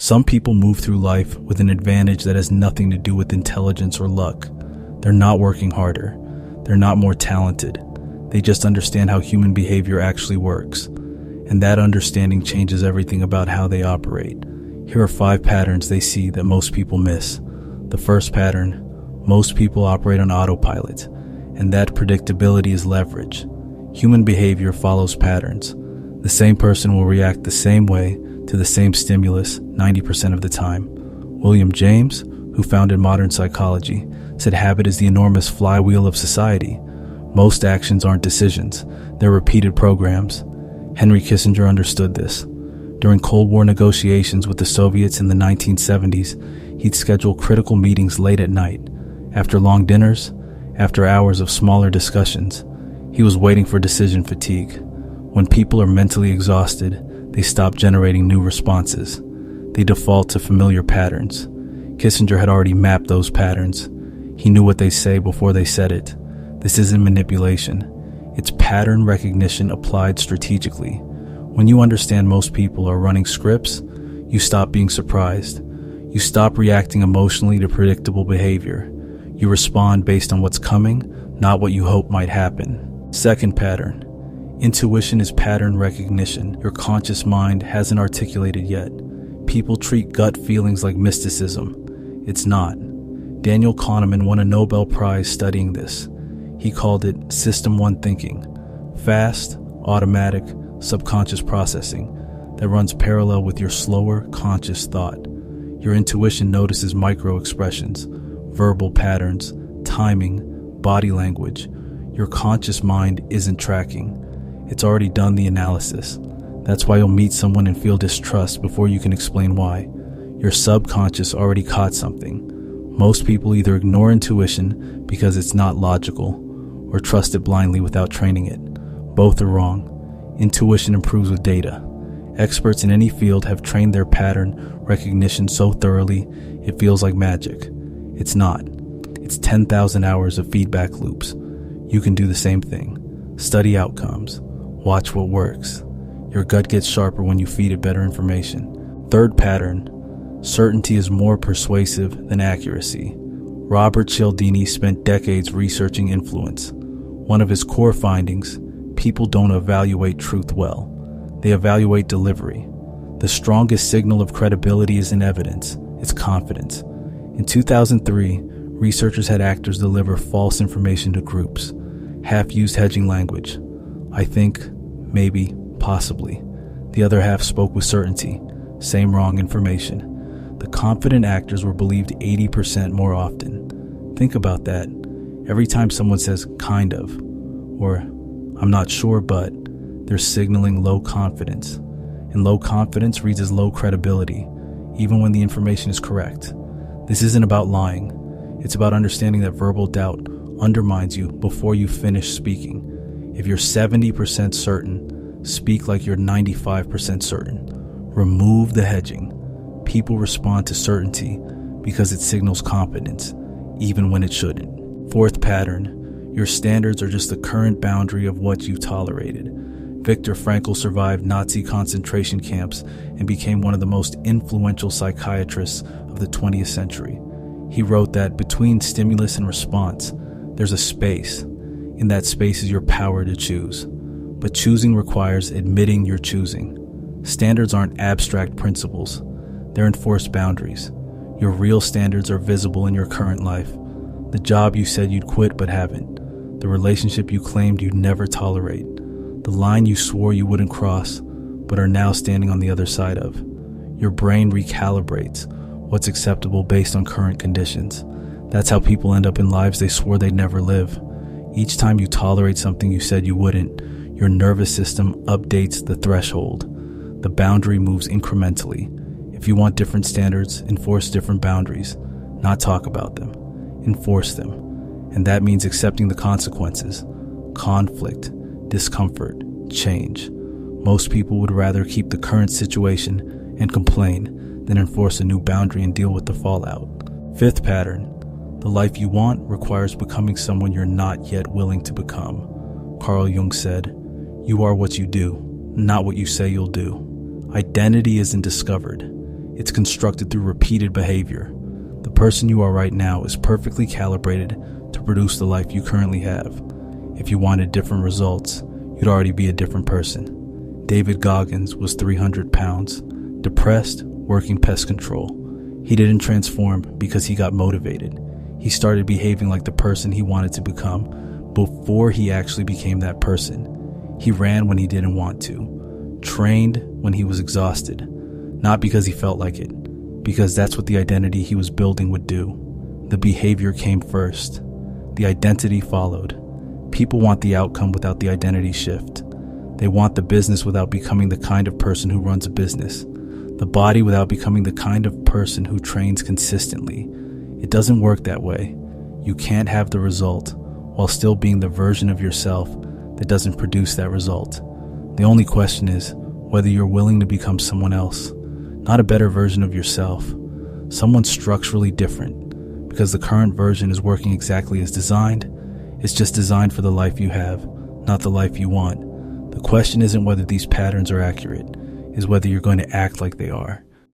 Some people move through life with an advantage that has nothing to do with intelligence or luck. They're not working harder. They're not more talented. They just understand how human behavior actually works. And that understanding changes everything about how they operate. Here are 5 patterns they see that most people miss. The first pattern: most people operate on autopilot, and that predictability is leverage. Human behavior follows patterns. The same person will react the same way to the same stimulus 90% of the time. William James, who founded modern psychology, said habit is the enormous flywheel of society. Most actions aren't decisions, they're repeated programs. Henry Kissinger understood this. During Cold War negotiations with the Soviets in the 1970s, he'd schedule critical meetings late at night. After long dinners, after hours of smaller discussions, he was waiting for decision fatigue. When people are mentally exhausted, they stop generating new responses. They default to familiar patterns. Kissinger had already mapped those patterns. He knew what they say before they said it. This isn't manipulation. It's pattern recognition applied strategically. When you understand most people are running scripts, you stop being surprised. You stop reacting emotionally to predictable behavior. You respond based on what's coming, not what you hope might happen. Second pattern: intuition is pattern recognition your conscious mind hasn't articulated yet. People treat gut feelings like mysticism. It's not. Daniel Kahneman won a Nobel Prize studying this. He called it System 1 thinking: fast, automatic, subconscious processing that runs parallel with your slower, conscious thought. Your intuition notices micro-expressions, verbal patterns, timing, body language. Your conscious mind isn't tracking. It's already done the analysis. That's why you'll meet someone and feel distrust before you can explain why. Your subconscious already caught something. Most people either ignore intuition because it's not logical, or trust it blindly without training it. Both are wrong. Intuition improves with data. Experts in any field have trained their pattern recognition so thoroughly it feels like magic. It's not. It's 10,000 hours of feedback loops. You can do the same thing. Study outcomes. Watch what works. Your gut gets sharper when you feed it better information. Third pattern: certainty is more persuasive than accuracy. Robert Cialdini spent decades researching influence. One of his core findings: people don't evaluate truth well. They evaluate delivery. The strongest signal of credibility isn't evidence, it's confidence. In 2003, researchers had actors deliver false information to groups. Half used hedging language. I think, maybe, possibly. The other half spoke with certainty. Same wrong information. The confident actors were believed 80% more often. Think about that. Every time someone says kind of, or I'm not sure but, they're signaling low confidence. And low confidence reads as low credibility, even when the information is correct. This isn't about lying. It's about understanding that verbal doubt undermines you before you finish speaking. If you're 70% certain, speak like you're 95% certain. Remove the hedging. People respond to certainty because it signals competence, even when it shouldn't. Fourth pattern: your standards are just the current boundary of what you tolerated. Viktor Frankl survived Nazi concentration camps and became one of the most influential psychiatrists of the 20th century. He wrote that between stimulus and response, there's a space. In that space is your power to choose. But choosing requires admitting you're choosing. Standards aren't abstract principles. They're enforced boundaries. Your real standards are visible in your current life. The job you said you'd quit but haven't. The relationship you claimed you'd never tolerate. The line you swore you wouldn't cross, but are now standing on the other side of. Your brain recalibrates what's acceptable based on current conditions. That's how people end up in lives they swore they'd never live. Each time you tolerate something you said you wouldn't, your nervous system updates the threshold. The boundary moves incrementally. If you want different standards, enforce different boundaries. Not talk about them. Enforce them. And that means accepting the consequences. Conflict, discomfort, change. Most people would rather keep the current situation and complain than enforce a new boundary and deal with the fallout. Fifth pattern: the life you want requires becoming someone you're not yet willing to become. Carl Jung said, "You are what you do, not what you say you'll do." Identity isn't discovered, It's constructed through repeated behavior. The person you are right now is perfectly calibrated to produce the life you currently have. If you wanted different results, you'd already be a different person. David Goggins was 300 pounds, depressed, working pest control. He didn't transform because he got motivated. He started behaving like the person he wanted to become before he actually became that person. He ran when he didn't want to, trained when he was exhausted, not because he felt like it, because that's what the identity he was building would do. The behavior came first. The identity followed. People want the outcome without the identity shift. They want the business without becoming the kind of person who runs a business. The body without becoming the kind of person who trains consistently. It doesn't work that way. You can't have the result while still being the version of yourself that doesn't produce that result. The only question is whether you're willing to become someone else, not a better version of yourself, someone structurally different, because the current version is working exactly as designed. It's just designed for the life you have, not the life you want. The question isn't whether these patterns are accurate, is whether you're going to act like they are.